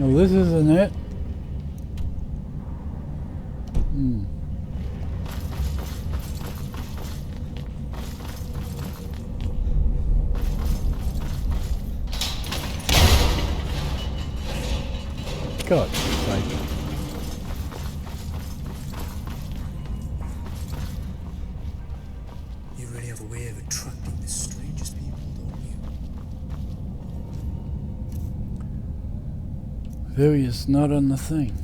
Well, this isn't it. God's sake. You really have a way of attracting the strangest people, don't you? Various not on the thing.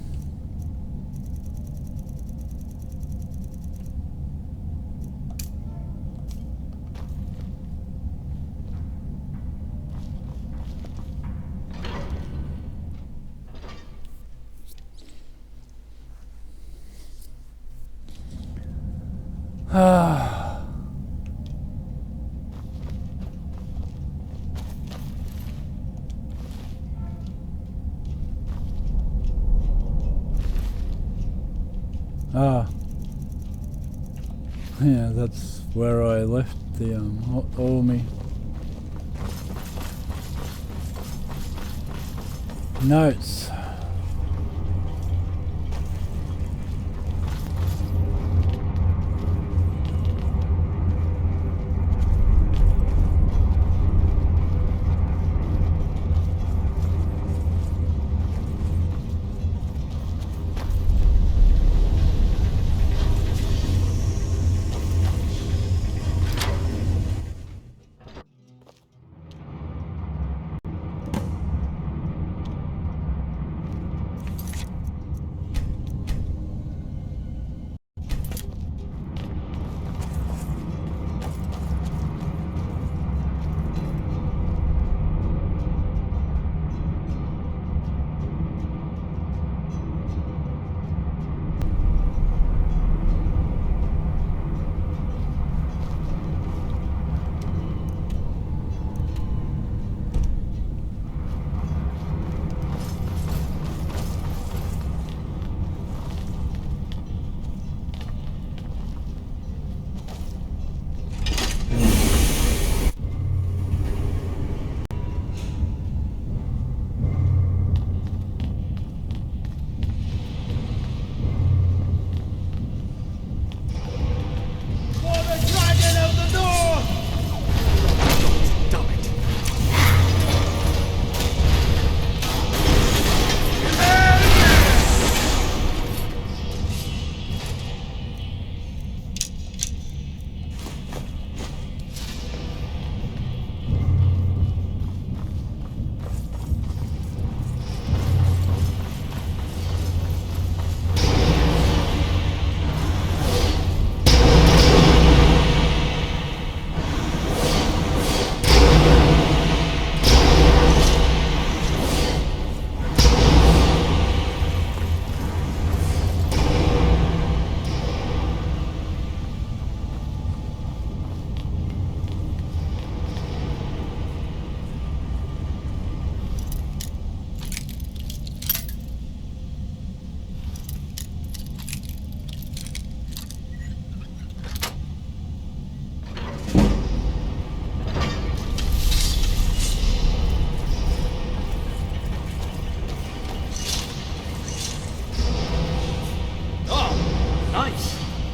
Yeah, that's where I left the all me notes.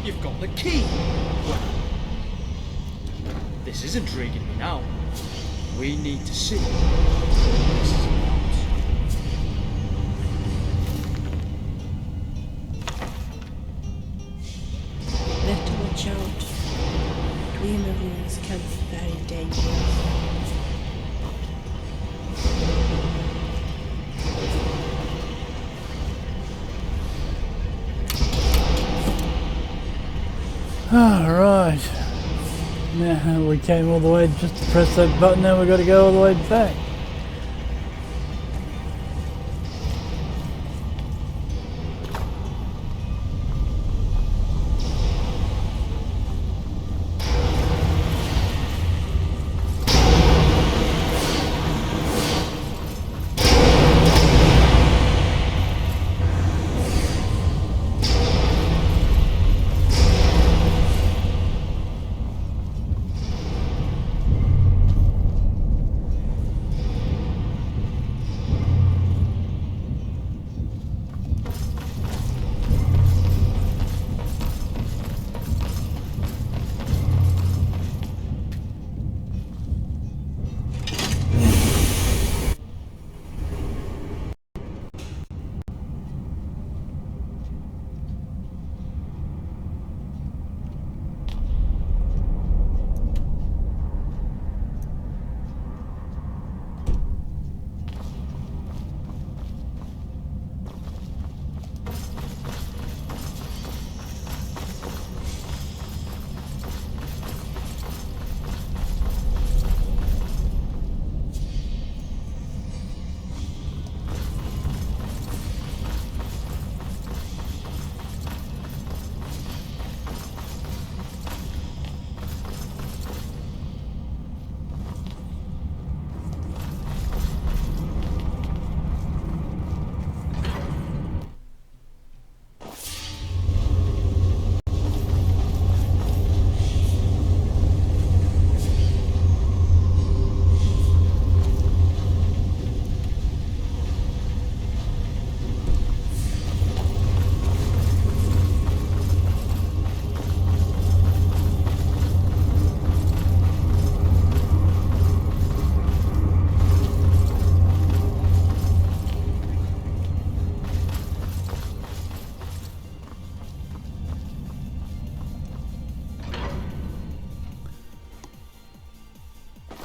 You've got the key. Well, this is intriguing me now. We need to see what this is about. Better watch out. Dream rooms can be very dangerous. Alright. Now we came all the way just to press that button, now we've got to go all the way back.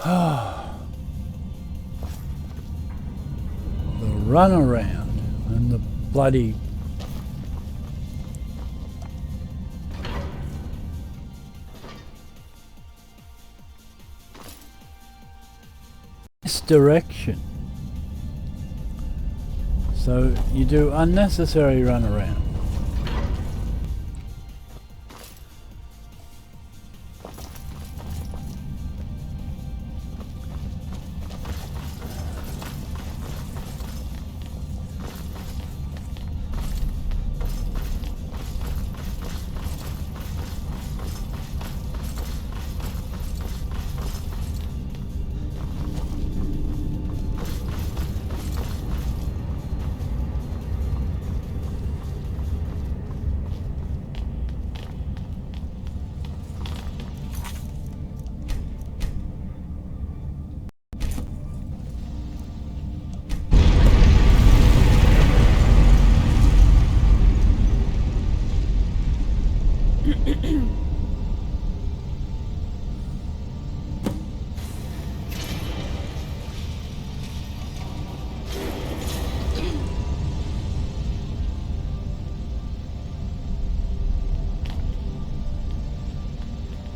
The runaround and the bloody misdirection. So you do unnecessary runaround.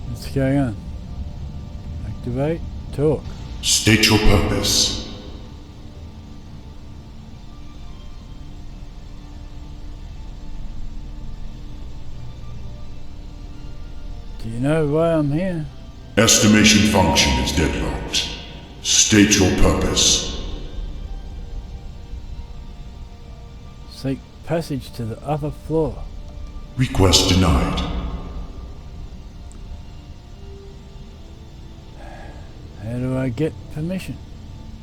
What's going on? Activate, talk. State your purpose. Do you know why I'm here? Estimation function is deadlocked. State your purpose. Seek passage to the upper floor. Request denied. How do I get permission?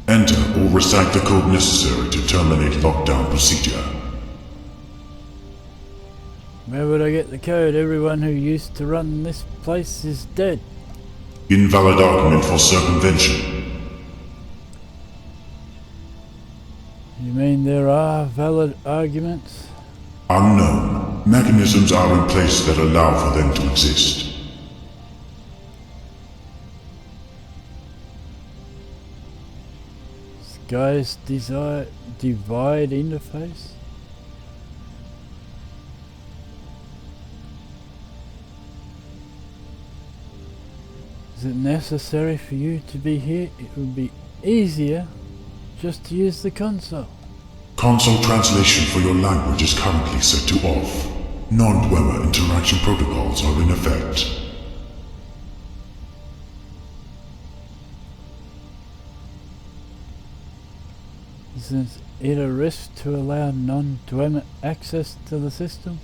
Enter or recite the code necessary to terminate lockdown procedure. Where would I get the code? Everyone who used to run this place is dead. Invalid argument for circumvention. You mean there are valid arguments? Unknown. Mechanisms are in place that allow for them to exist. Guy's divide interface? Is it necessary for you to be here? It would be easier just to use the console. Console translation for your language is currently set to off. Non-Dwemer interaction protocols are in effect. Isn't it a risk to allow non-Dwemer access to the system?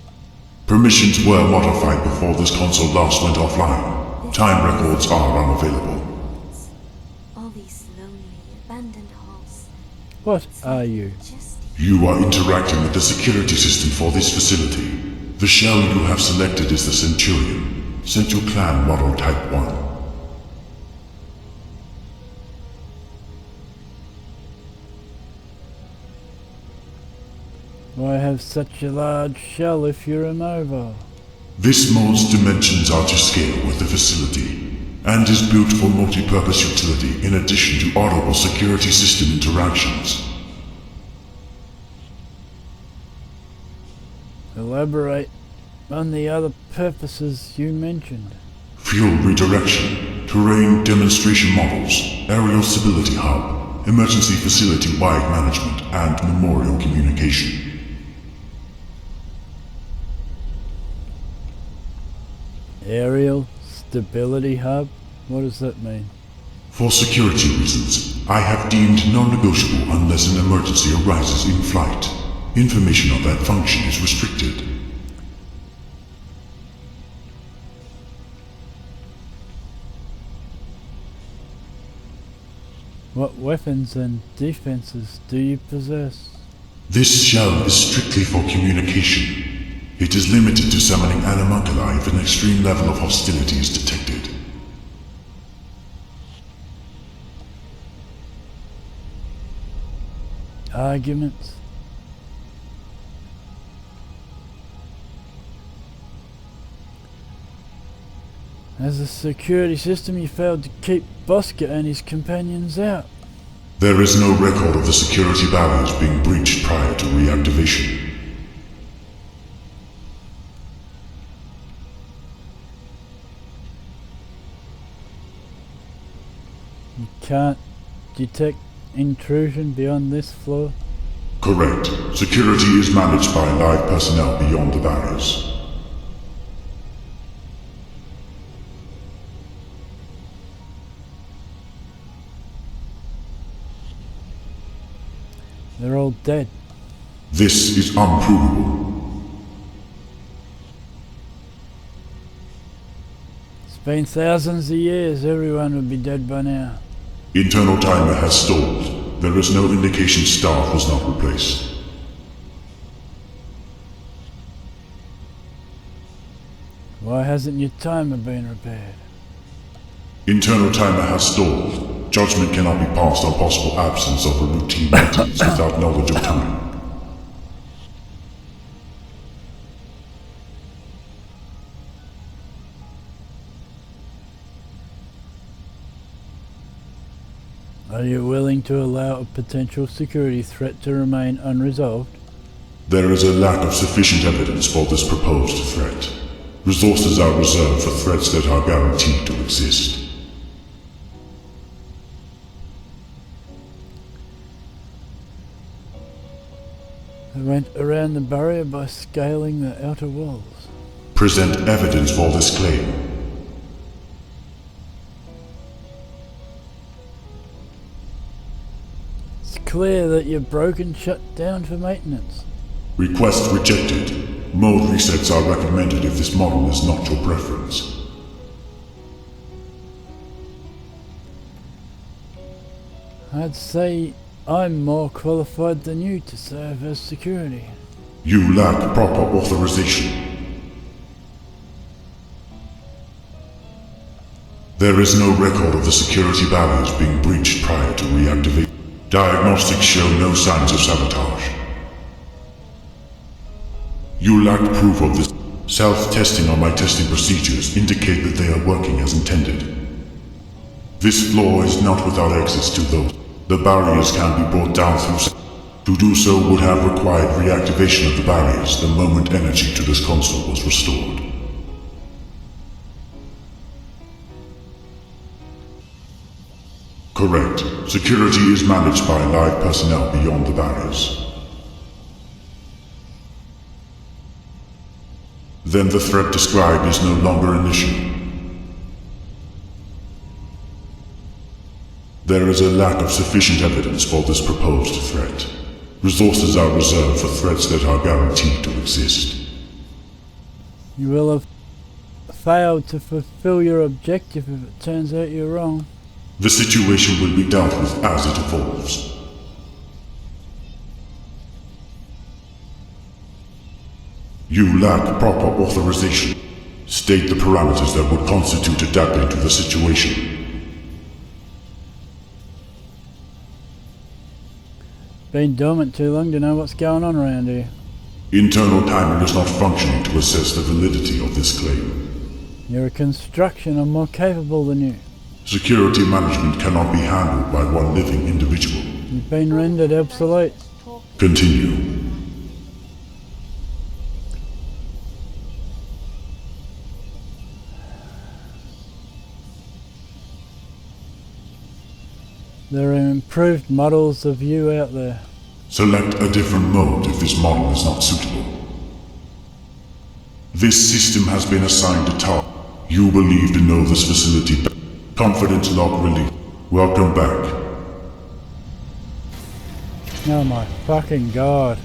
Permissions were modified before this console last went offline. Time records are unavailable. All these lonely, abandoned halls. What are you? Just You are interacting with the security system for this facility. The shell you have selected is the Centurion, Central Clan Model Type 1. Why have such a large shell if you're a mobile? This mod's dimensions are to scale with the facility, and is built for multi-purpose utility in addition to audible security system interactions. Elaborate on the other purposes you mentioned. Fuel redirection, terrain demonstration models, aerial stability hub, emergency facility-wide management, and memorial communication. Aerial Stability Hub? What does that mean? For security reasons, I have deemed non-negotiable unless an emergency arises in flight. Information on that function is restricted. What weapons and defenses do you possess? This shell is strictly for communication. It is limited to summoning animunculi if an extreme level of hostility is detected. Arguments? As a security system, you failed to keep Bosker and his companions out. There is no record of the security barriers being breached prior to reactivation. You can't detect intrusion beyond this floor? Correct. Security is managed by live personnel beyond the barriers. They're all dead. This is unprovable. It's been thousands of years. Everyone would be dead by now. Internal timer has stalled. There is no indication staff was not replaced. Why hasn't your timer been repaired? Internal timer has stalled. Judgment cannot be passed on possible absence of a routine maintenance without knowledge of time. Are you willing to allow a potential security threat to remain unresolved? There is a lack of sufficient evidence for this proposed threat. Resources are reserved for threats that are guaranteed to exist. They went around the barrier by scaling the outer walls. Present evidence for this claim. It's clear that you're broken shut down for maintenance. Request rejected. Mode resets are recommended if this model is not your preference. I'd say I'm more qualified than you to serve as security. You lack proper authorization. There is no record of the security barriers being breached prior to reactivation. Diagnostics show no signs of sabotage. You lack proof of this. Self-testing on my testing procedures indicate that they are working as intended. This floor is not without access to those. The barriers can be brought down through. To do so would have required reactivation of the barriers the moment energy to this console was restored. Correct. Security is managed by live personnel beyond the barriers. Then the threat described is no longer an issue. There is a lack of sufficient evidence for this proposed threat. Resources are reserved for threats that are guaranteed to exist. You will have failed to fulfill your objective if it turns out you're wrong. The situation will be dealt with as it evolves. You lack proper authorization. State the parameters that would constitute adapting to the situation. Been dormant too long to know what's going on around here. Internal timer is not functioning to assess the validity of this claim. You're a construction. I'm more capable than you. Security management cannot be handled by one living individual. You've been rendered obsolete. Continue. There are improved models of you out there. Select a different mode if this model is not suitable. This system has been assigned a target. You believe to know this facility. Confidence log release. Welcome back. Oh my fucking god.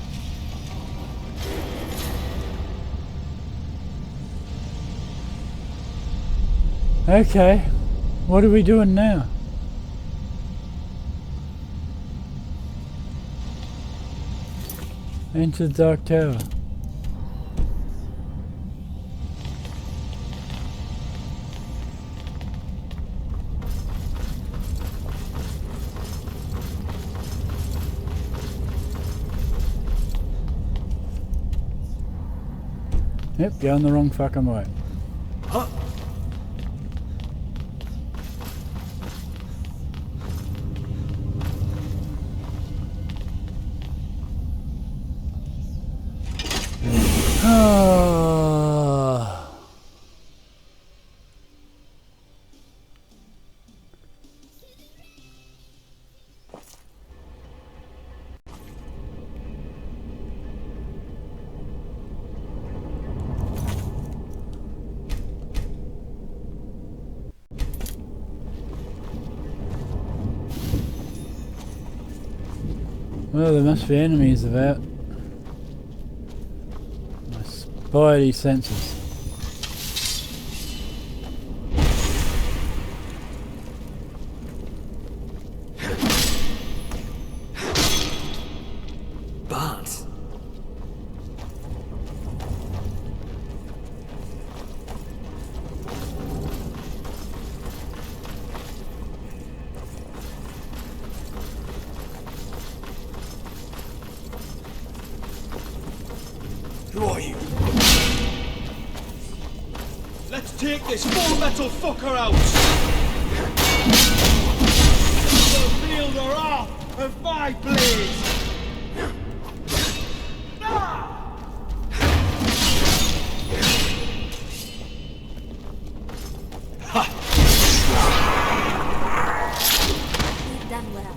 Okay, what are we doing now? Into the Dark Tower. Yep, going the wrong fucking way. Well, there must be enemies about. My spidey senses. But who are you? Let's take this full metal fucker out! The wield the wrath of my blade! You've done well.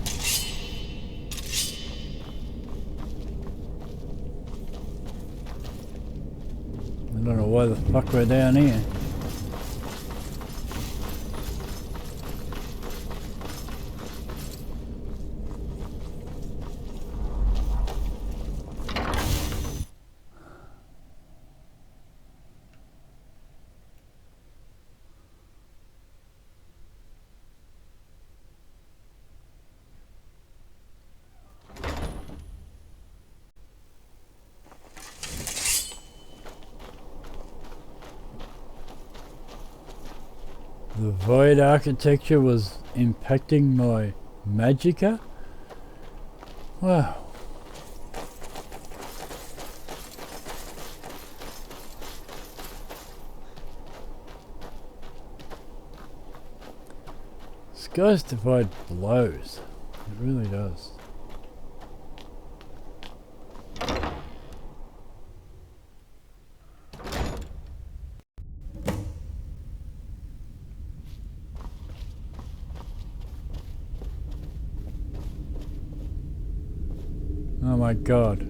I don't know why the fuck we're down here. The void architecture was impacting my magicka? Wow. Sky's divide blows. It really does. Oh my god.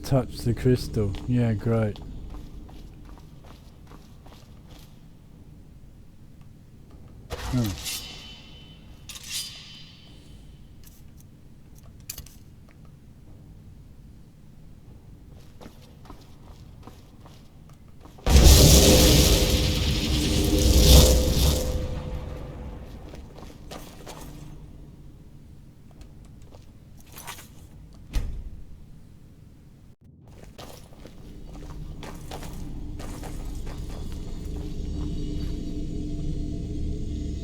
Touch the crystal. Yeah, great. Oh.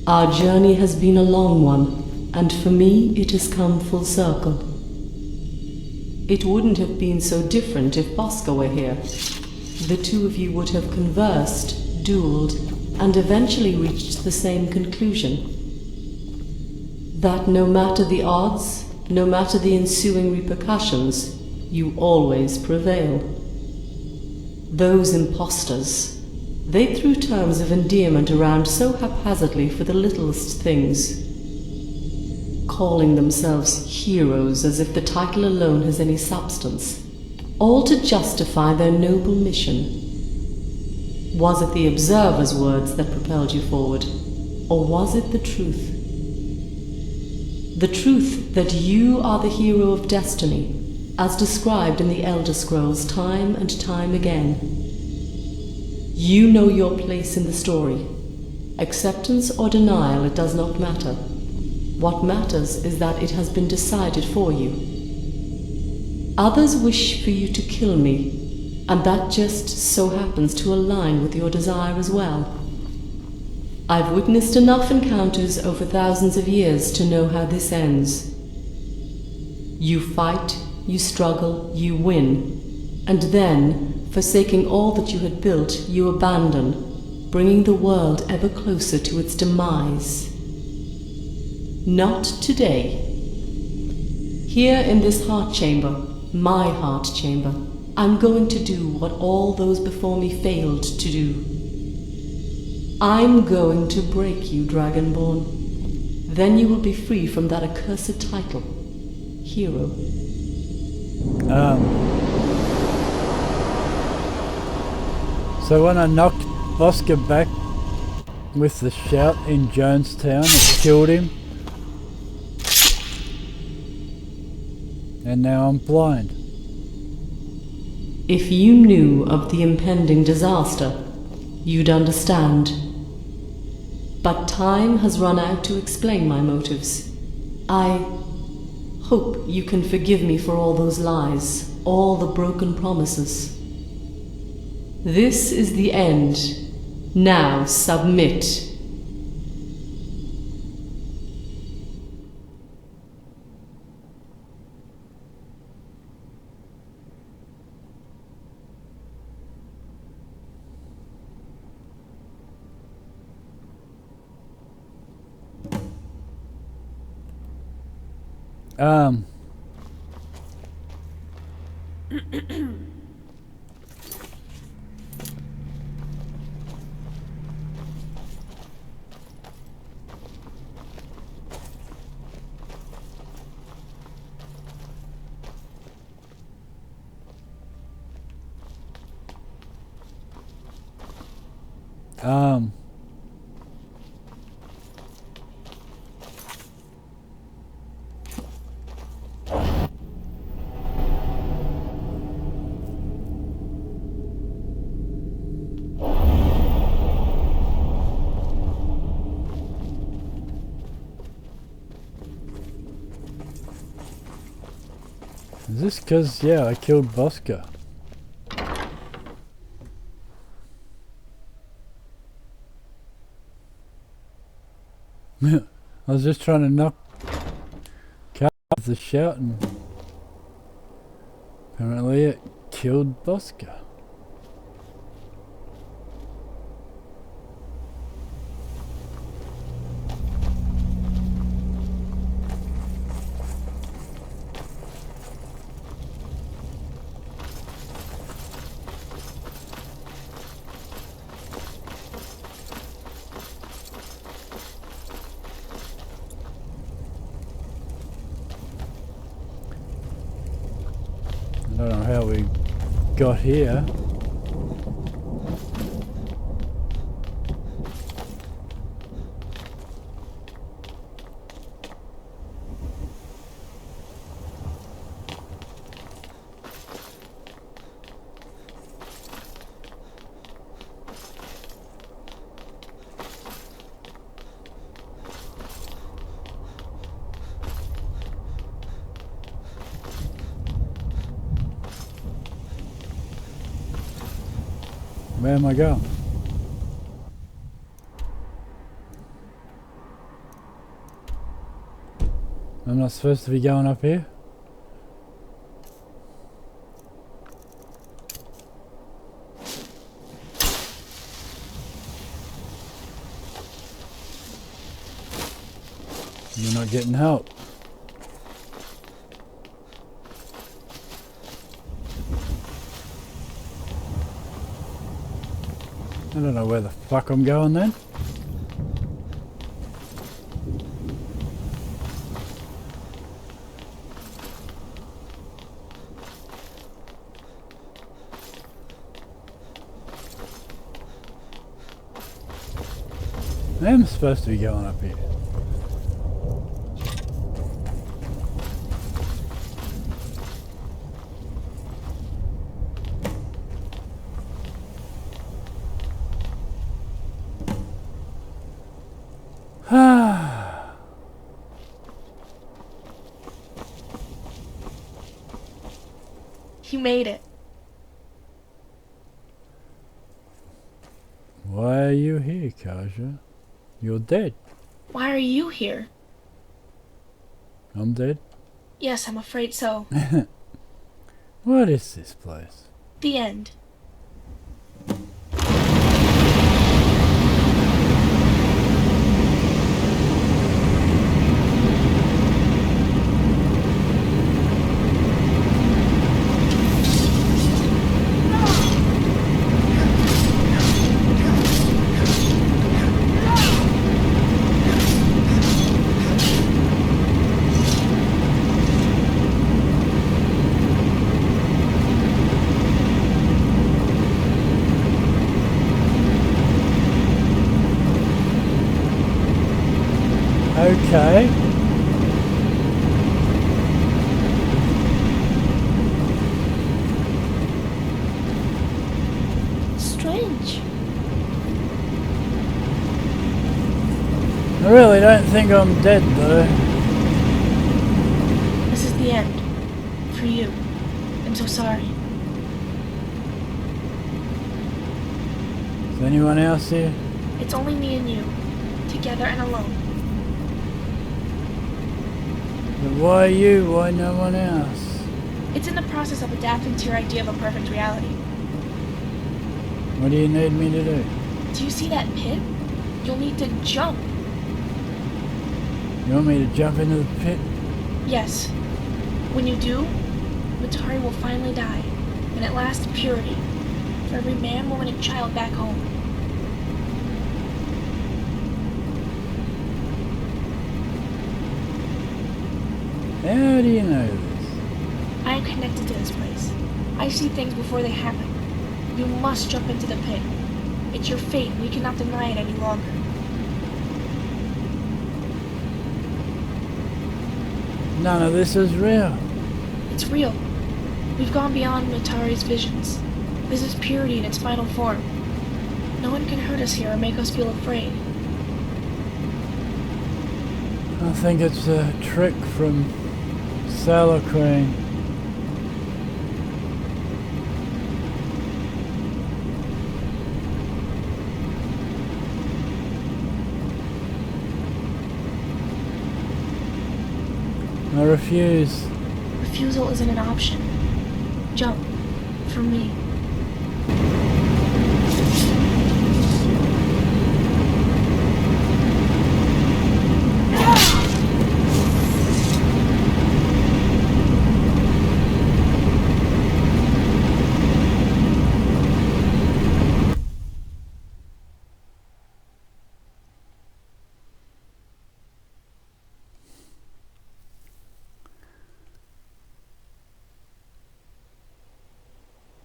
Our journey has been a long one, and for me it has come full circle. It wouldn't have been so different if Bosco were here. The two of you would have conversed, dueled, and eventually reached the same conclusion. That no matter the odds, no matter the ensuing repercussions, you always prevail. Those impostors, they threw terms of endearment around so haphazardly for the littlest things, calling themselves heroes as if the title alone has any substance, all to justify their noble mission. Was it the observer's words that propelled you forward, or was it the truth? The truth that you are the hero of destiny, as described in the Elder Scrolls time and time again. You know your place in the story. Acceptance or denial, it does not matter. What matters is that it has been decided for you. Others wish for you to kill me, and that just so happens to align with your desire as well. I've witnessed enough encounters over thousands of years to know how this ends. You fight, you struggle, you win, and then, forsaking all that you had built, you abandon, bringing the world ever closer to its demise. Not today. Here in this heart chamber, my heart chamber, I'm going to do what all those before me failed to do. I'm going to break you, Dragonborn. Then you will be free from that accursed title, hero. So when I knocked Oscar back with the shout in Jonestown, it killed him. And now I'm blind. If you knew of the impending disaster, you'd understand. But time has run out to explain my motives. I hope you can forgive me for all those lies, all the broken promises. This is the end. Now submit. Um, is this because, yeah, I killed Bosca? I was just trying to knock Carl with the shout and apparently it killed Bosca. I don't know how we got here. Where am I going? I'm not supposed to be going up here? You're not getting help. I don't know where the fuck I'm going then. I am supposed to be going up here. You made it. Why are you here, Kaja? You're dead. Why are you here? I'm dead. Yes, I'm afraid so. What is this place? The end. Okay. Strange. I really don't think I'm dead though. This is the end. For you. I'm so sorry. Is anyone else here? It's only me and you. Together and alone. But why you? Why no one else? It's in the process of adapting to your idea of a perfect reality. What do you need me to do? Do you see that pit? You'll need to jump. You want me to jump into the pit? Yes. When you do, Matari will finally die, and at last purity, for every man, woman, and child back home. How do you know this? I am connected to this place. I see things before they happen. You must jump into the pit. It's your fate, and we cannot deny it any longer. None of this is real. It's real. We've gone beyond Matari's visions. This is purity in its final form. No one can hurt us here or make us feel afraid. I think it's a trick from Sailor Queen. I refuse. Refusal isn't an option. Jump. For me.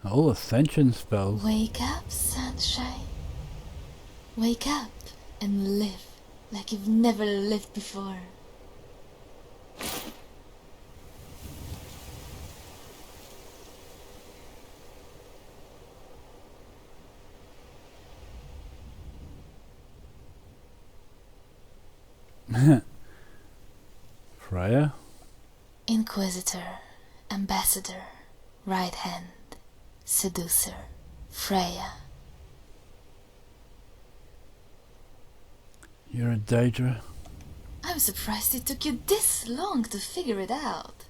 All ascension spells. Wake up, sunshine. Wake up and live like you've never lived before. Freya? Inquisitor, ambassador, right hand, seducer, Freya. You're a Daedra? I'm surprised it took you this long to figure it out.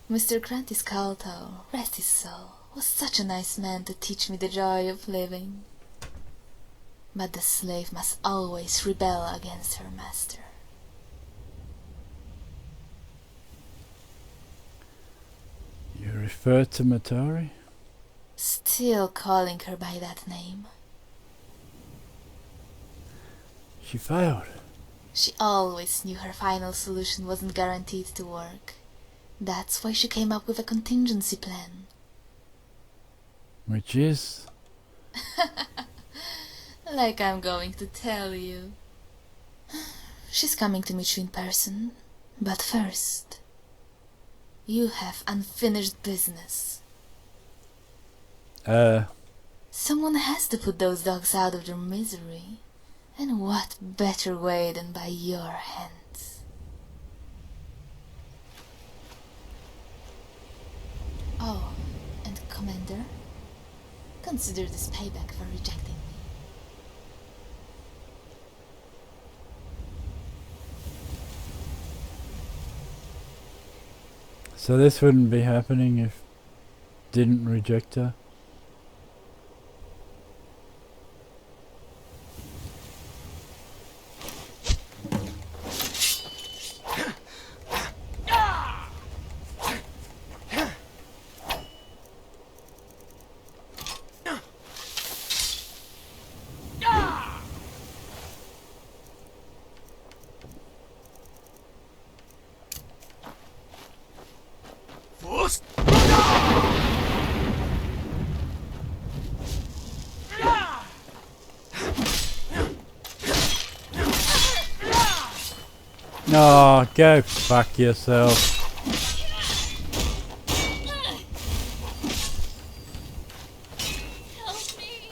Mr. Grantis Kalto, rest his soul, was such a nice man to teach me the joy of living. But the slave must always rebel against her master. You refer to Matari? Still calling her by that name. She failed. She always knew her final solution wasn't guaranteed to work. That's why she came up with a contingency plan. Which is? Like I'm going to tell you. She's coming to meet you in person. But first, you have unfinished business. Someone has to put those dogs out of their misery. And what better way than by your hands? Oh, and Commander, consider this payback for rejecting me. So this wouldn't be happening if didn't reject her? Oh, go fuck yourself. Help me.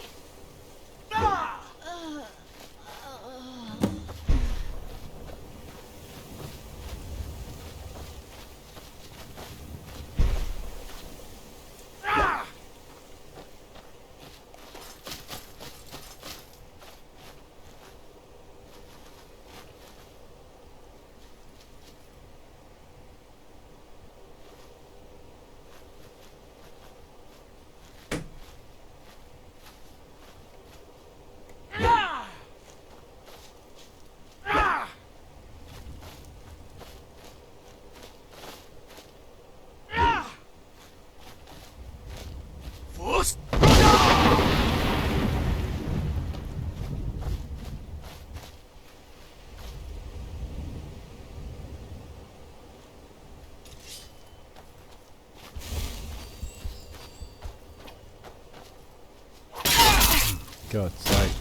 God's sake.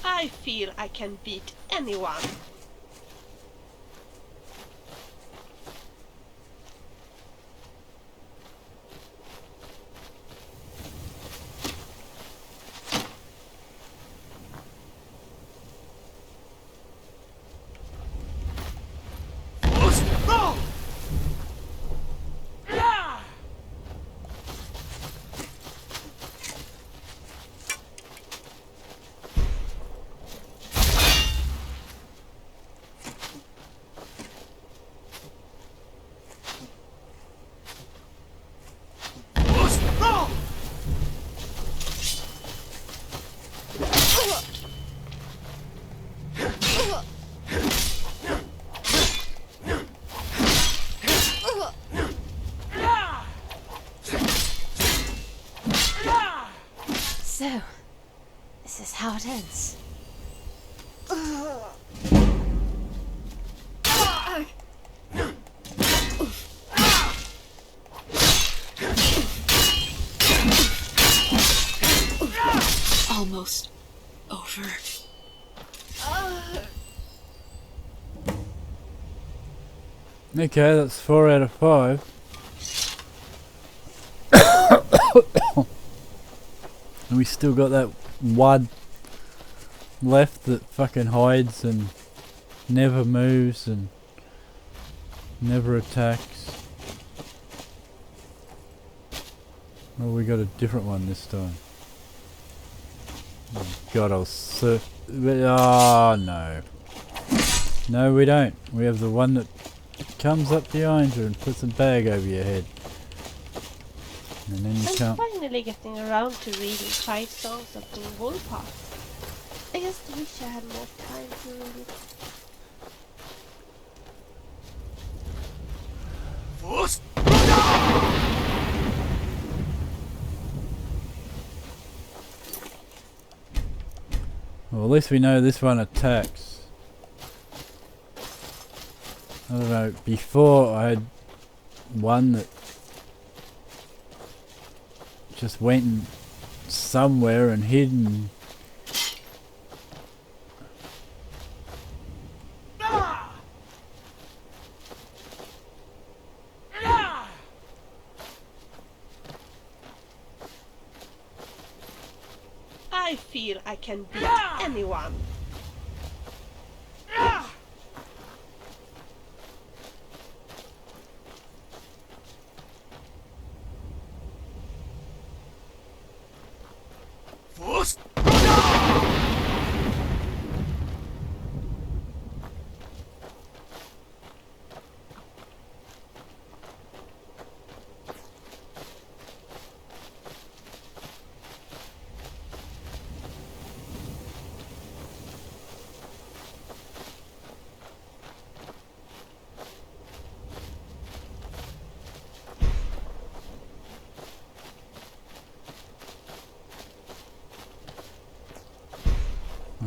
I feel I can beat anyone. So, this is how it ends. Almost over. Okay, that's 4 out of 5. And we still got that one left that fucking hides and never moves and never attacks. Oh, we got a different one this time. Oh God, I'll surf. Oh no. No, we don't. We have the one that comes up behind you and puts a bag over your head. And then you I'm can't. finally getting around to reading 5 songs of the Woolpath. I just wish I had more time to read it. Well, at least we know this one attacks. I don't know, before I had one that just went somewhere and hid and I feel I can beat anyone.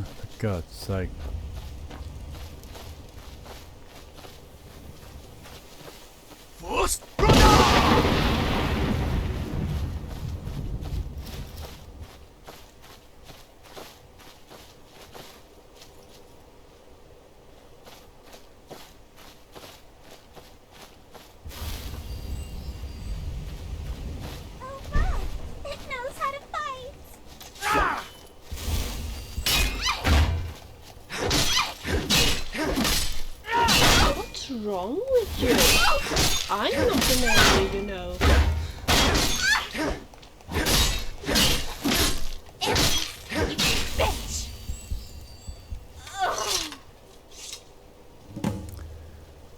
for God's sake.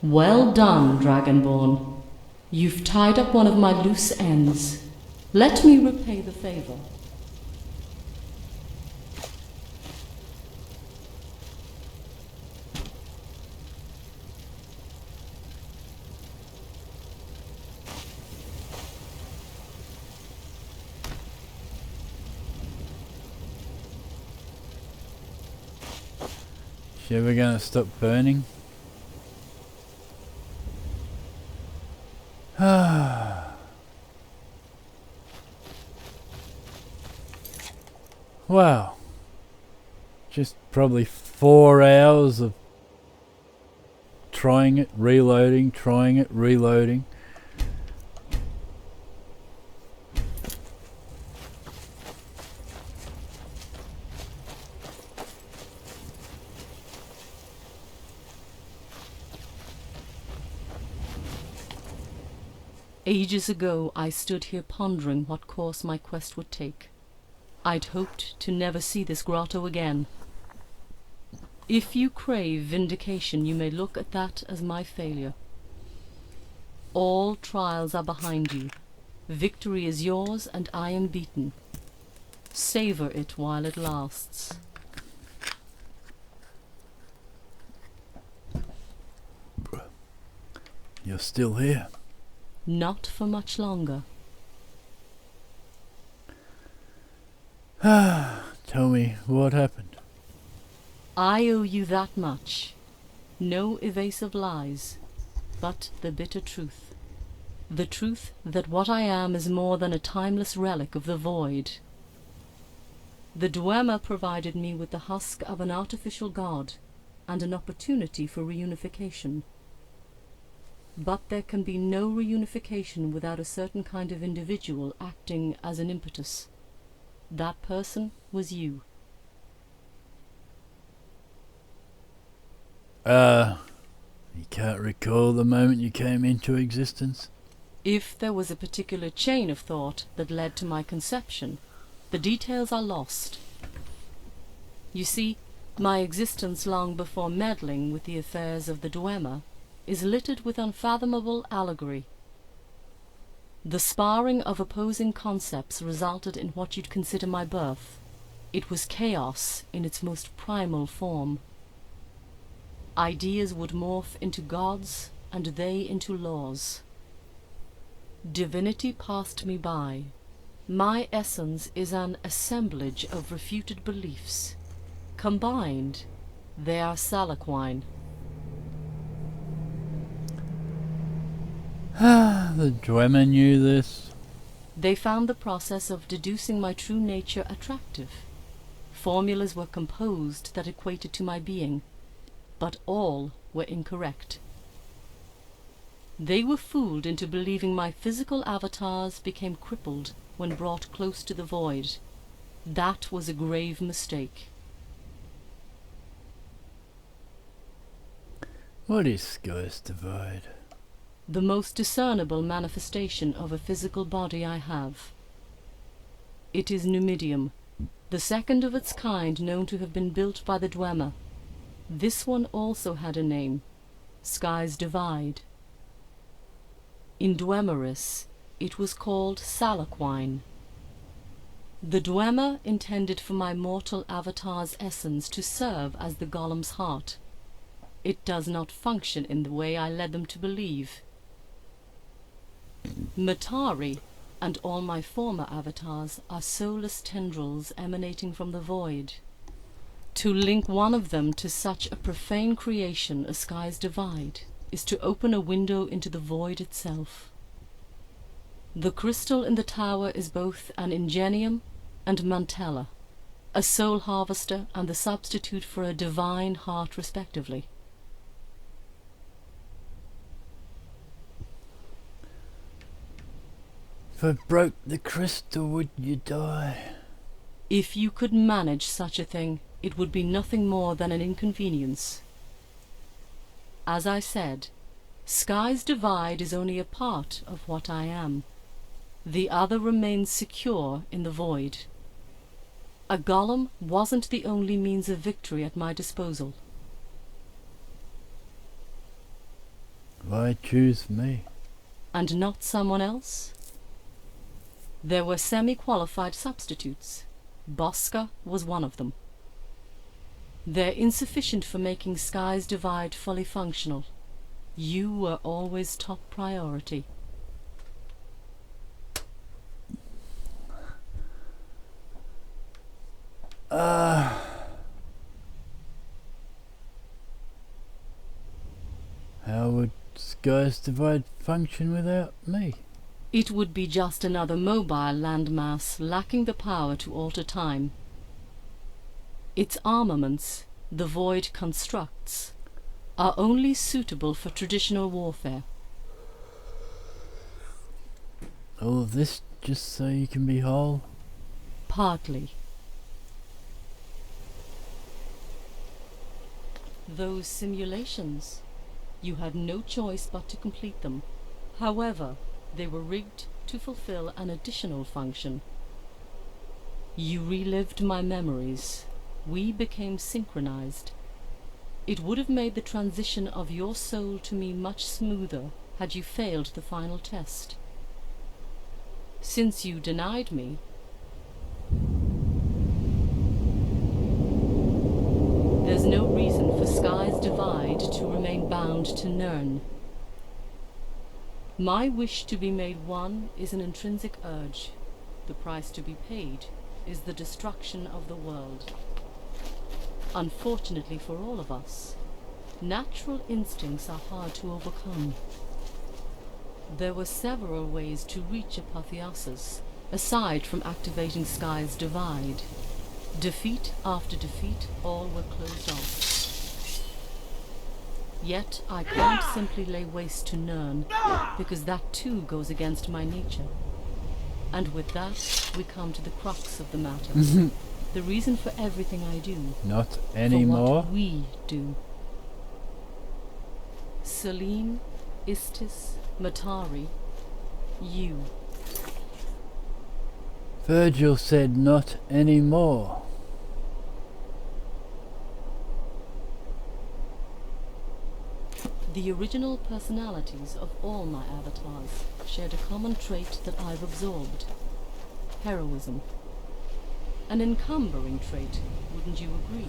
Well done, Dragonborn. You've tied up one of my loose ends. Let me repay the favor. Is she ever gonna stop burning? Wow. Just probably 4 hours of trying it, reloading, trying it, reloading. Ages ago, I stood here pondering what course my quest would take. I'd hoped to never see this grotto again. If you crave vindication, you may look at that as my failure. All trials are behind you. Victory is yours, and I am beaten. Savor it while it lasts. You're still here. Not for much longer. Tell me what happened. I owe you that much. No evasive lies, but the bitter truth. The truth that what I am is more than a timeless relic of the void. The Dwemer provided me with the husk of an artificial god and an opportunity for reunification. But there can be no reunification without a certain kind of individual acting as an impetus. That person was you. You can't recall the moment you came into existence? If there was a particular chain of thought that led to my conception, the details are lost. You see, my existence long before meddling with the affairs of the Dwemer is littered with unfathomable allegory. The sparring of opposing concepts resulted in what you'd consider my birth. It was chaos in its most primal form. Ideas would morph into gods, and they into laws. Divinity passed me by. My essence is an assemblage of refuted beliefs. Combined, they are Salaquine. The Dwemer knew this. They found the process of deducing my true nature attractive. Formulas were composed that equated to my being, but all were incorrect. They were fooled into believing my physical avatars became crippled when brought close to the void. That was a grave mistake. What is Sky's divide? The most discernible manifestation of a physical body I have. It is Numidium, the second of its kind known to have been built by the Dwemer. This one also had a name, Sky's Divide. In Dwemeris, it was called Salaquine. The Dwemer intended for my mortal avatar's essence to serve as the golem's heart. It does not function in the way I led them to believe. Matari and all my former avatars are soulless tendrils emanating from the void. To link one of them to such a profane creation as Sky's Divide is to open a window into the void itself. The crystal in the tower is both an ingenium and mantella, a soul harvester and the substitute for a divine heart respectively. If I broke the crystal, would you die? If you could manage such a thing, it would be nothing more than an inconvenience. As I said, Sky's Divide is only a part of what I am. The other remains secure in the void. A golem wasn't the only means of victory at my disposal. Why choose me? And not someone else? There were semi-qualified substitutes. Bosca was one of them. They're insufficient for making Sky's Divide fully functional. You were always top priority. How would Sky's Divide function without me? It would be just another mobile landmass lacking the power to alter time. Its armaments, the Void constructs, are only suitable for traditional warfare. All of this just so you can be whole? Partly. Those simulations, you had no choice but to complete them. However, they were rigged to fulfill an additional function. You relived my memories. We became synchronized. It would have made the transition of your soul to me much smoother had you failed the final test. Since you denied me, there's no reason for Sky's Divide to remain bound to Nirn. My wish to be made one is an intrinsic urge. The price to be paid is the destruction of the world. Unfortunately for all of us, natural instincts are hard to overcome. There were several ways to reach apotheosis, aside from activating Sky's Divide. Defeat after defeat, all were closed off. Yet I can't simply lay waste to Nirn, because that too goes against my nature. And with that, we come to the crux of the matter. The reason for everything I do. Not anymore. For what we do. Celine, Istis, Matari, you. Virgil said not anymore. The original personalities of all my avatars shared a common trait that I've absorbed. Heroism. An encumbering trait, wouldn't you agree?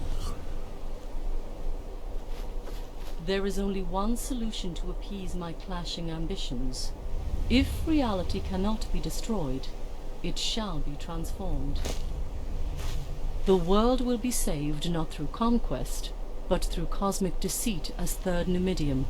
There is only one solution to appease my clashing ambitions. If reality cannot be destroyed, it shall be transformed. The world will be saved not through conquest, but through cosmic deceit as Third Numidium.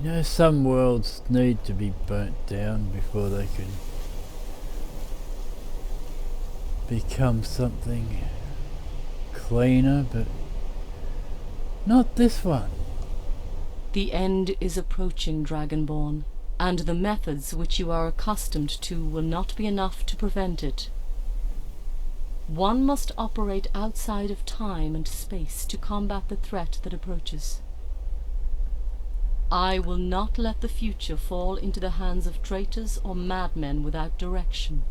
You know, some worlds need to be burnt down before they can become something cleaner, but not this one. The end is approaching, Dragonborn, and the methods which you are accustomed to will not be enough to prevent it. One must operate outside of time and space to combat the threat that approaches. I will not let the future fall into the hands of traitors or madmen without direction.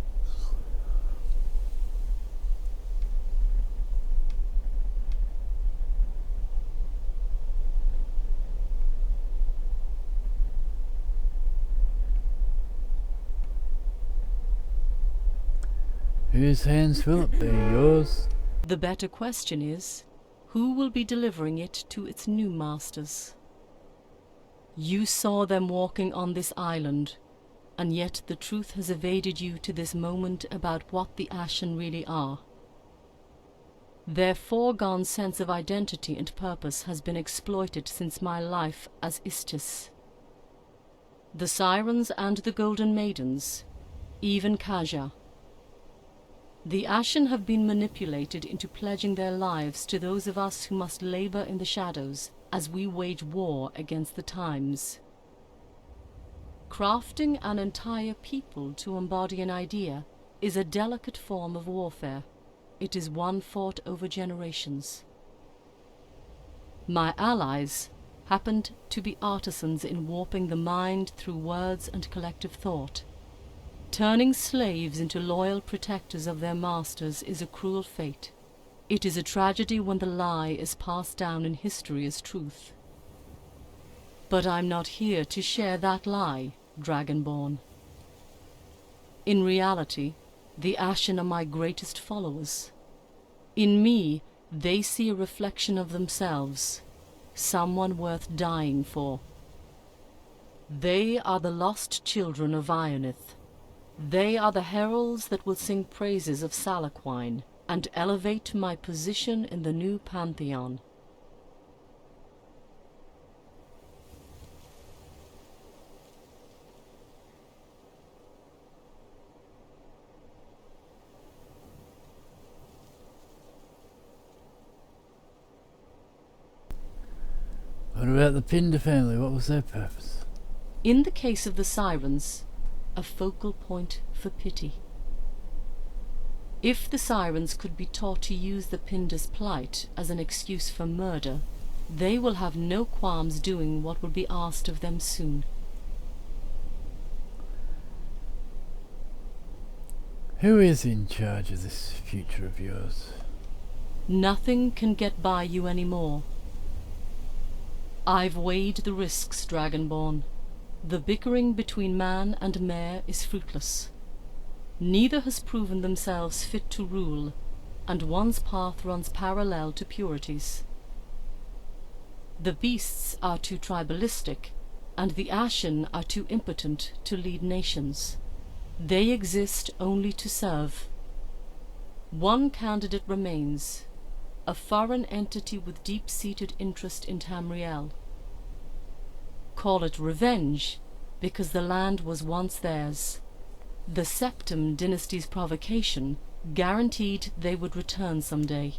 Whose hands will it be? Yours? The better question is, who will be delivering it to its new masters? You saw them walking on this island, and yet the truth has evaded you to this moment about what the Ashen really are. Their foregone sense of identity and purpose has been exploited since my life as Istis. The Sirens and the Golden Maidens, even Kaja. The Ashen have been manipulated into pledging their lives to those of us who must labor in the shadows as we wage war against the times. Crafting an entire people to embody an idea is a delicate form of warfare. it is one fought over generations. My allies happened to be artisans in warping the mind through words and collective thought. Turning slaves into loyal protectors of their masters is a cruel fate. It is a tragedy when the lie is passed down in history as truth. But I'm not here to share that lie, Dragonborn. In reality, the Ashen are my greatest followers. In me, they see a reflection of themselves, someone worth dying for. They are the lost children of Ionith. They are the heralds that will sing praises of Salaquine and elevate my position in the new pantheon. What about the Pinder family? What was their purpose? In the case of the Sirens, a focal point for pity. If the Sirens could be taught to use the Pinder's plight as an excuse for murder, they will have no qualms doing what will be asked of them soon. Who is in charge of this future of yours? Nothing can get by you anymore. I've weighed the risks, Dragonborn. The bickering between man and mare is fruitless. Neither has proven themselves fit to rule, and one's path runs parallel to Purity's. The beasts are too tribalistic, and the Ashen are too impotent to lead nations. They exist only to serve. One candidate remains, a foreign entity with deep-seated interest in Tamriel. Call it revenge, because the land was once theirs. The Septim dynasty's provocation guaranteed they would return someday.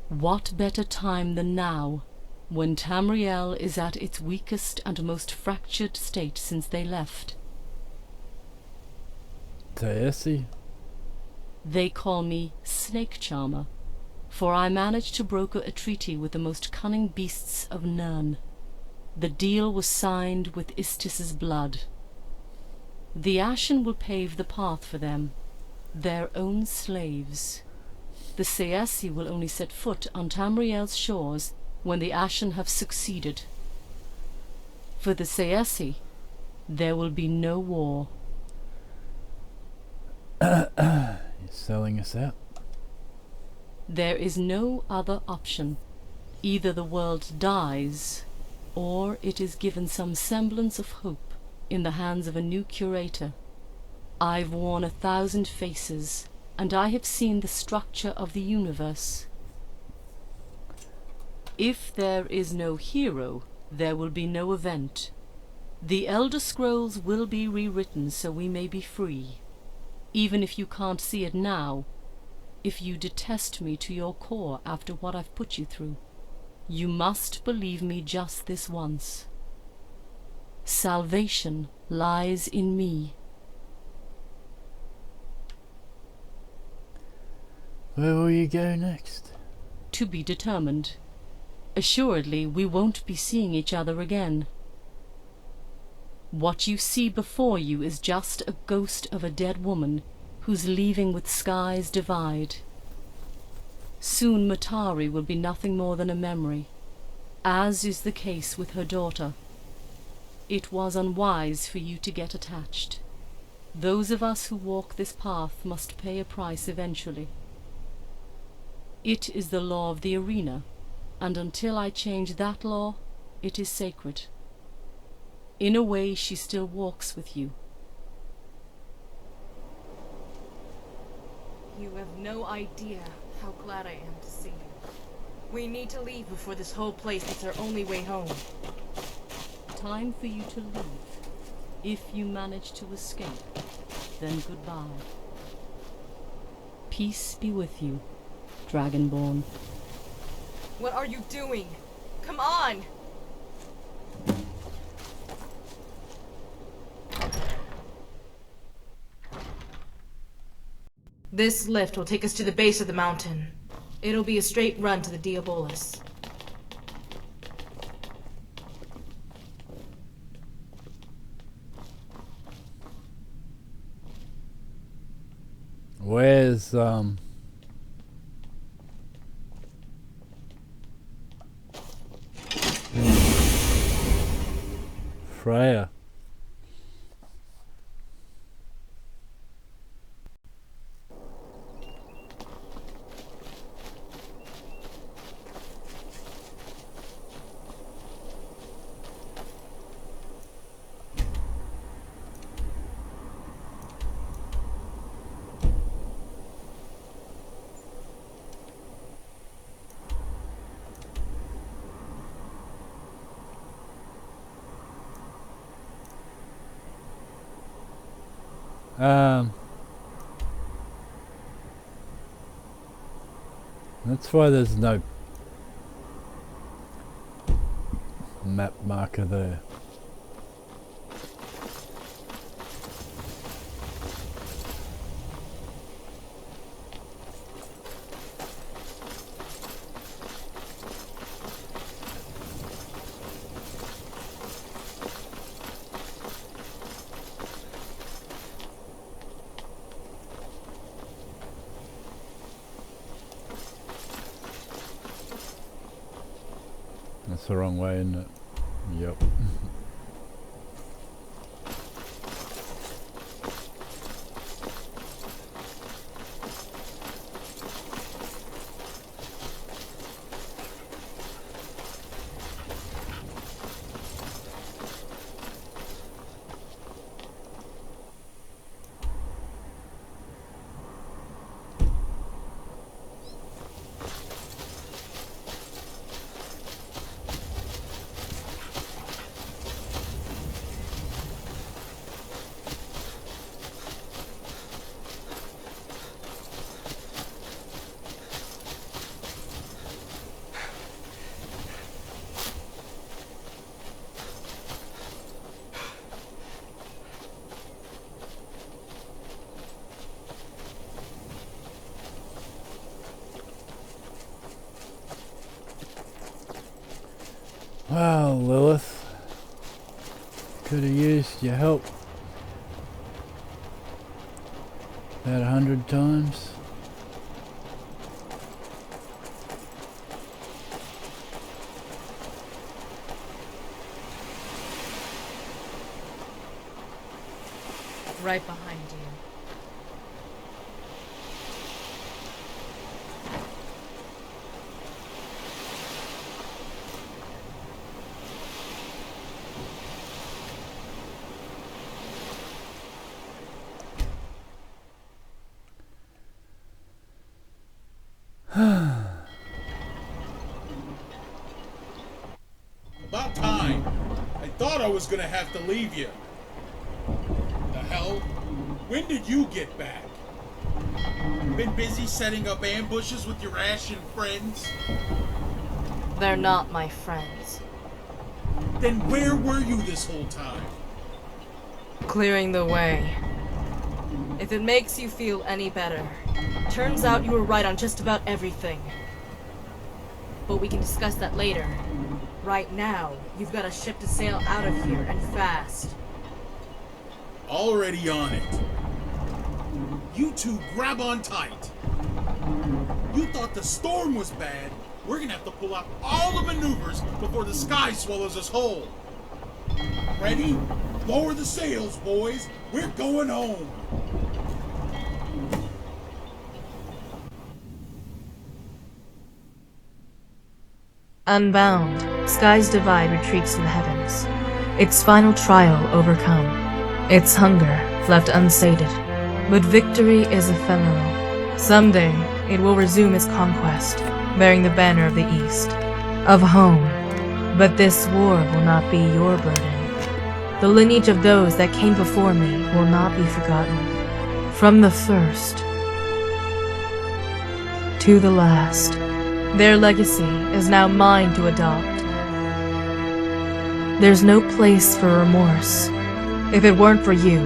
What better time than now, when Tamriel is at its weakest and most fractured state since they left? Taesi? They call me Snake Charmer, for I managed to broker a treaty with the most cunning beasts of Nirn. The deal was signed with Istis's blood. The Ashen will pave the path for them, their own slaves. The Saesi will only set foot on Tamriel's shores when the Ashen have succeeded. For the Saesi, there will be no war. You're selling us out? There is no other option. Either the world dies, or it is given some semblance of hope in the hands of a new curator. I've worn 1,000 faces, and I have seen the structure of the universe. If there is no hero, there will be no event. The Elder Scrolls will be rewritten so we may be free. Even if you can't see it now, if you detest me to your core after what I've put you through, you must believe me just this once. Salvation lies in me. Where will you go next? To be determined. Assuredly, we won't be seeing each other again. What you see before you is just a ghost of a dead woman whose leaving with skies divide. Soon Matari will be nothing more than a memory, as is the case with her daughter. It was unwise for you to get attached. Those of us who walk this path must pay a price eventually. It is the law of the arena, and until I change that law, it is sacred. In a way, she still walks with you. You have no idea how glad I am to see you. We need to leave before this whole place gets our only way home. Time for you to leave. If you manage to escape, then goodbye. Peace be with you, Dragonborn. What are you doing? Come on! This lift will take us to the base of the mountain. It'll be a straight run to the Diabolus. Where's Freya? That's why there's no map marker there. That's the wrong way, isn't it? Yep. Well, Lilith, could have used your help about 100 times. Right behind you. About time. I thought I was gonna have to leave you. The hell? When did you get back? Been busy setting up ambushes with your Ashen friends? They're not my friends. Then where were you this whole time? Clearing the way. If it makes you feel any better, turns out you were right on just about everything. But we can discuss that later. Right now, you've got a ship to sail out of here, and fast. Already on it. You two grab on tight. You thought the storm was bad. We're gonna have to pull out all the maneuvers before the sky swallows us whole. Ready? Lower the sails, boys. We're going home. Unbound, Sky's Divide retreats to the heavens. Its final trial overcome. Its hunger left unsated. But victory is ephemeral. Someday, it will resume its conquest, bearing the banner of the East. Of home. But this war will not be your burden. The lineage of those that came before me will not be forgotten. From the first to the last. Their legacy is now mine to adopt. There's no place for remorse. If it weren't for you,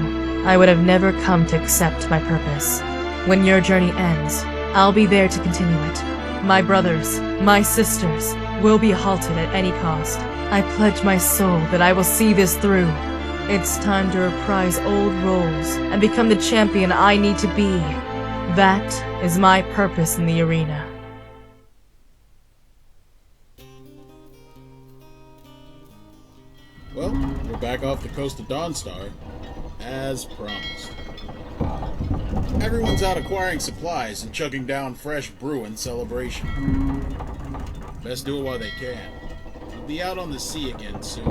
I would have never come to accept my purpose. When your journey ends, I'll be there to continue it. My brothers, my sisters, will be halted at any cost. I pledge my soul that I will see this through. It's time to reprise old roles and become the champion I need to be. That is my purpose in the arena. Well, we're back off the coast of Dawnstar, as promised. Everyone's out acquiring supplies and chugging down fresh brew in celebration. Best do it while they can. We'll be out on the sea again soon.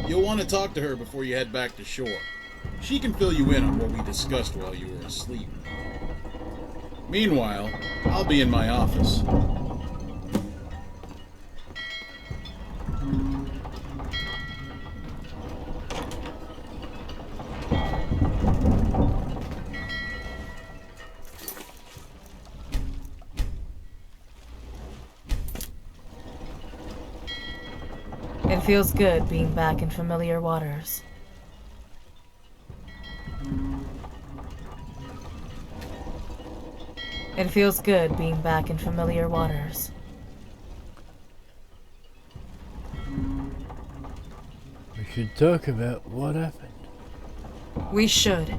You'll want to talk to her before you head back to shore. She can fill you in on what we discussed while you were asleep. Meanwhile, I'll be in my office. It feels good being back in familiar waters. It feels good being back in familiar waters. We should talk about what happened. We should.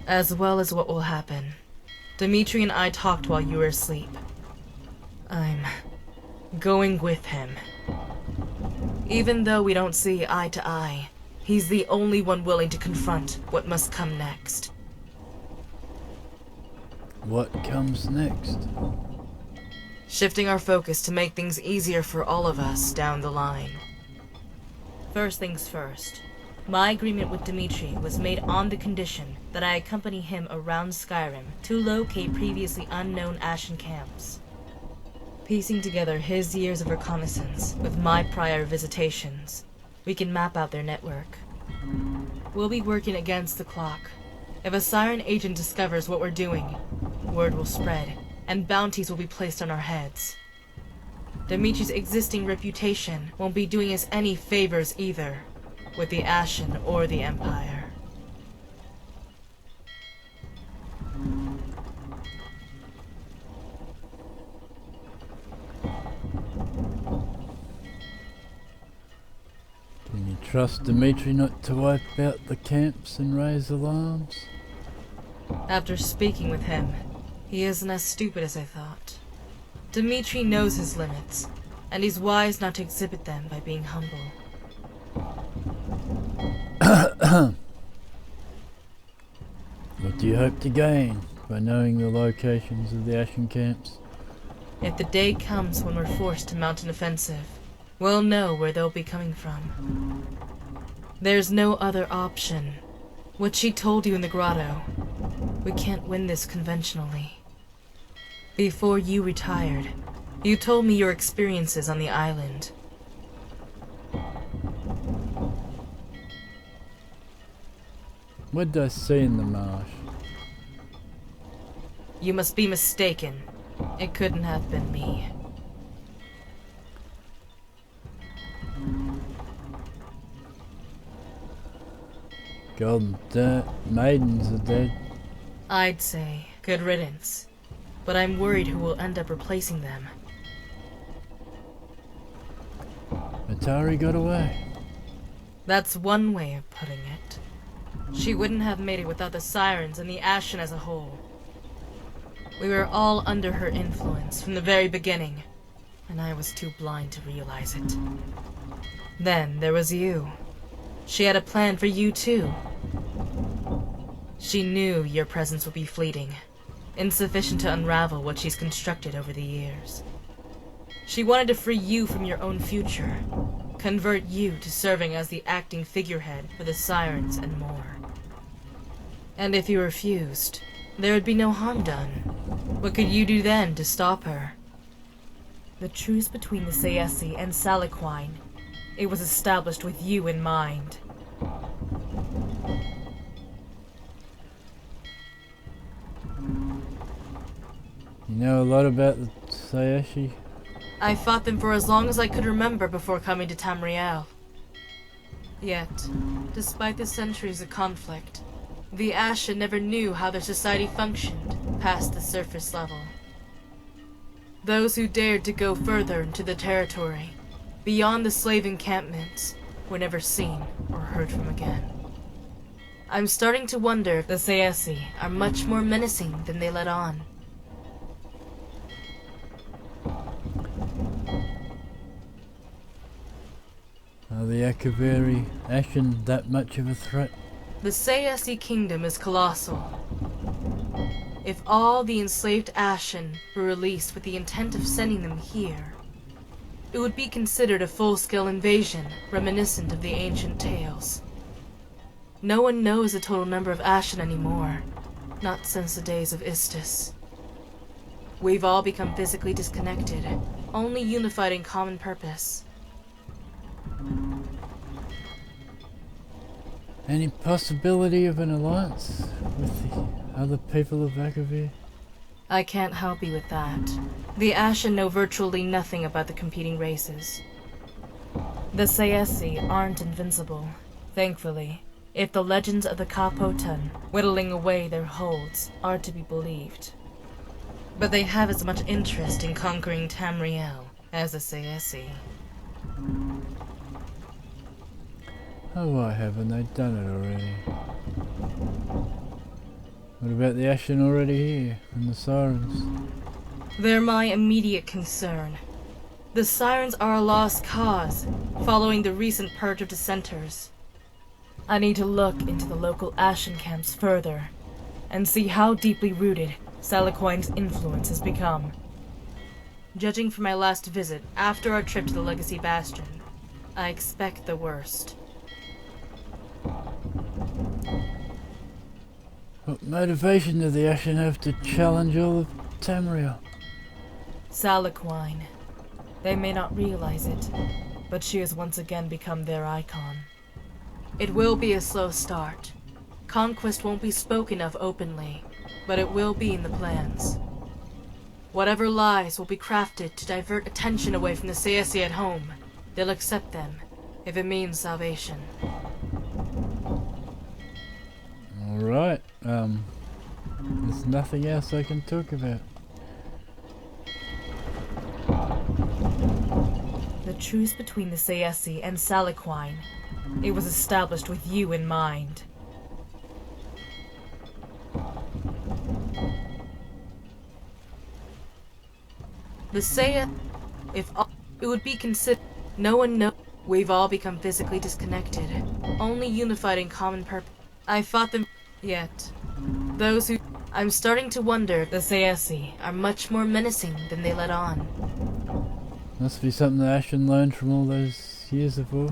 As well as what will happen. Dimitri and I talked while you were asleep. I'm going with him. Even though we don't see eye to eye, he's the only one willing to confront what must come next. What comes next? Shifting our focus to make things easier for all of us down the line. First things first. My agreement with Dimitri was made on the condition that I accompany him around Skyrim to locate previously unknown Ashen camps. Piecing together his years of reconnaissance with my prior visitations, we can map out their network. We'll be working against the clock. If a Siren agent discovers what we're doing, word will spread, and bounties will be placed on our heads. Dimitri's existing reputation won't be doing us any favors either, with the Ashen or the Empire. Can you trust Dimitri not to wipe out the camps and raise alarms? After speaking with him, he isn't as stupid as I thought. Dimitri knows his limits, and he's wise not to exhibit them by being humble. What do you hope to gain by knowing the locations of the Ashen camps? If the day comes when we're forced to mount an offensive, we'll know where they'll be coming from. There's no other option. What she told you in the grotto. We can't win this conventionally. Before you retired, you told me your experiences on the island. What did I see in the marsh? You must be mistaken. It couldn't have been me. Golden maidens are dead. I'd say good riddance, but I'm worried who will end up replacing them. Atari got away. That's one way of putting it. She wouldn't have made it without the Sirens and the Ashen as a whole. We were all under her influence from the very beginning, and I was too blind to realize it. Then there was you. She had a plan for you too. She knew your presence would be fleeting, insufficient to unravel what she's constructed over the years. She wanted to free you from your own future, convert you to serving as the acting figurehead for the Sirens and more. And if you refused, there would be no harm done. What could you do then to stop her? The truce between the Sayesi and Saliquine, it was established with you in mind. You know a lot about the Sayashi? I fought them for as long as I could remember before coming to Tamriel. Yet, despite the centuries of conflict, The Ashen never knew how their society functioned past the surface level. Those who dared to go further into the territory, beyond the slave encampments, were never seen or heard from again. I'm starting to wonder if the Sayesi are much more menacing than they let on. Are the Akaviri Ashen that much of a threat? The Sayesi kingdom is colossal. If all the enslaved Ashen were released with the intent of sending them here, it would be considered a full-scale invasion reminiscent of the ancient tales. No one knows the total number of Ashen anymore, not since the days of Istis. We've all become physically disconnected, only unified in common purpose. Any possibility of an alliance with the other people of Akavir? I can't help you with that. The Ashen know virtually nothing about the competing races. The Sayesi aren't invincible, thankfully, if the legends of the Kapotan whittling away their holds are to be believed. But they have as much interest in conquering Tamriel as the Sayesi. Oh, why haven't they done it already? What about the Ashen already here, and the Sirens? They're my immediate concern. The Sirens are a lost cause, following the recent purge of dissenters. I need to look into the local Ashen camps further, and see how deeply rooted Saliquine's influence has become. Judging from my last visit after our trip to the Legacy Bastion, I expect the worst. What motivation do the Ashen have to challenge all of Tamriel? Saliquine. They may not realize it, but she has once again become their icon. It will be a slow start. Conquest won't be spoken of openly, but it will be in the plans. Whatever lies will be crafted to divert attention away from the Sayesi at home. They'll accept them, if it means salvation. Alright, there's nothing else I can talk about. The truce between the Sayesi and Saliquine. It was established with you in mind. The Saya... If all... It would be considered... No one knows... We've all become physically disconnected, only unified in common purpose. I fought them... Yet. Those who... I'm starting to wonder if the Sayesi are much more menacing than they let on. Must be something the Ashen learned from all those years of war.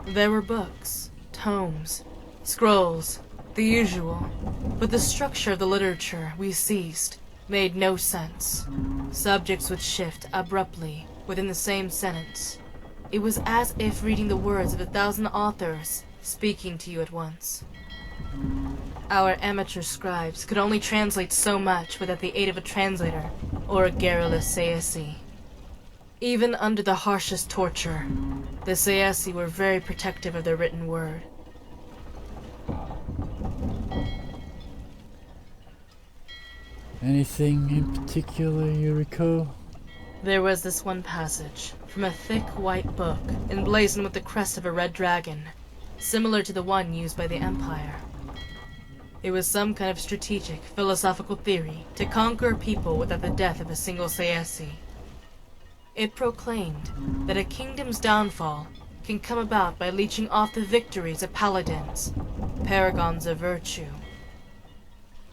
There were books, tomes, scrolls, the usual. But the structure of the literature we seized made no sense. Subjects would shift abruptly within the same sentence. It was as if reading the words of 1,000 authors speaking to you at once. Our amateur scribes could only translate so much without the aid of a translator or a garrulous Sayesi. Even under the harshest torture, the Sayesi were very protective of their written word. Anything in particular you recall? There was this one passage from a thick white book emblazoned with the crest of a red dragon, similar to the one used by the Empire. It was some kind of strategic, philosophical theory to conquer a people without the death of a single Sayesi. It proclaimed that a kingdom's downfall can come about by leeching off the victories of paladins, paragons of virtue.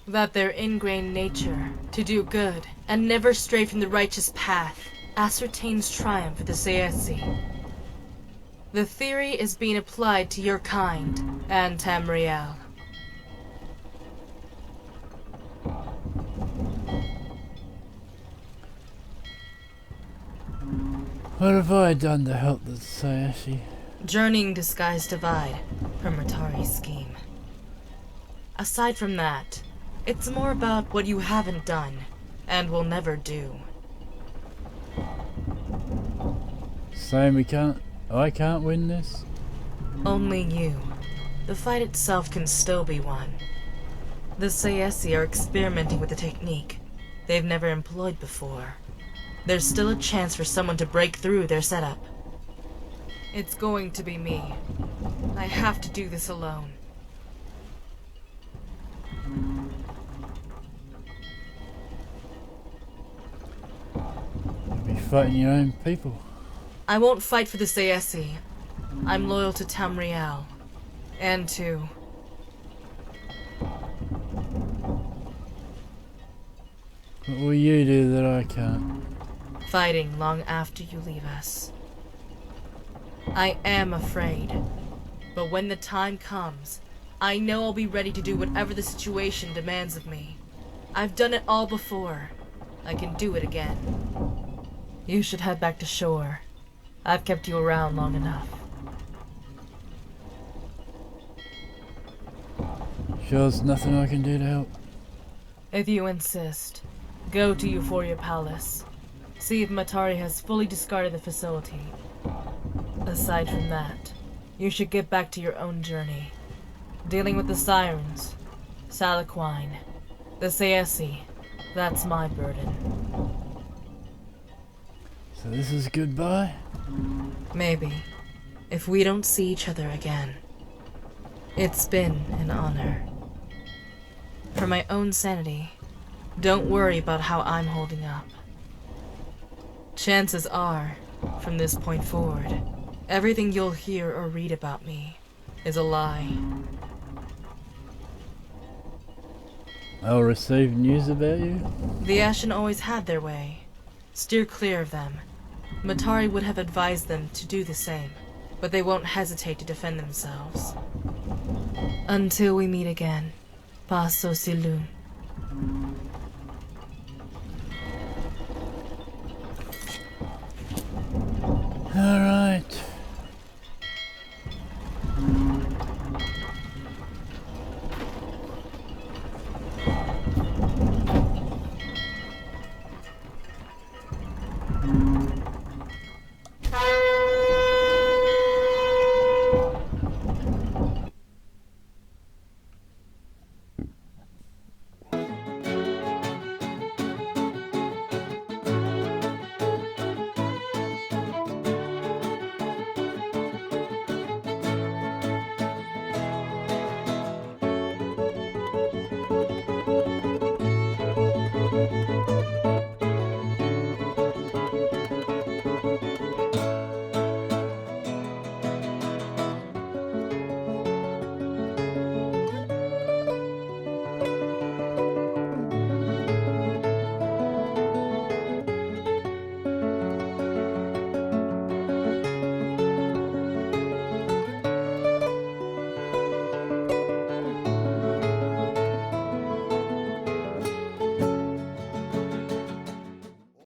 That their ingrained nature to do good and never stray from the righteous path ascertains triumph for the Sayesi. The theory is being applied to your kind and Tamriel. What have I done to help the Sayesi? Journeying to Sky's Divide, per Matari's scheme. Aside from that, it's more about what you haven't done, and will never do. Saying I can't win this? Only you. the fight itself can still be won. The Sayesi are experimenting with a technique they've never employed before. There's still a chance for someone to break through their setup. It's going to be me. I have to do this alone. You'll be fighting your own people. I won't fight for the Sayesi. I'm loyal to Tamriel. And to... What will you do that I can't? fighting long after you leave us. I am afraid, but when the time comes, I know I'll be ready to do whatever the situation demands of me. I've done it all before. I can do it again. You should head back to shore. I've kept you around long enough. Sure there's nothing I can do to help? If you insist, go to Euphoria Palace. See if Matari has fully discarded the facility. Aside from that, you should get back to your own journey. Dealing with the Sirens, Salaquine, the Sayesi, that's my burden. So this is goodbye? Maybe, if we don't see each other again. It's been an honor. For my own sanity, don't worry about how I'm holding up. Chances are, from this point forward, everything you'll hear or read about me is a lie. I'll receive news about you? The Ashen always had their way. Steer clear of them. Matari would have advised them to do the same, but they won't hesitate to defend themselves. Until we meet again, Paso Silun.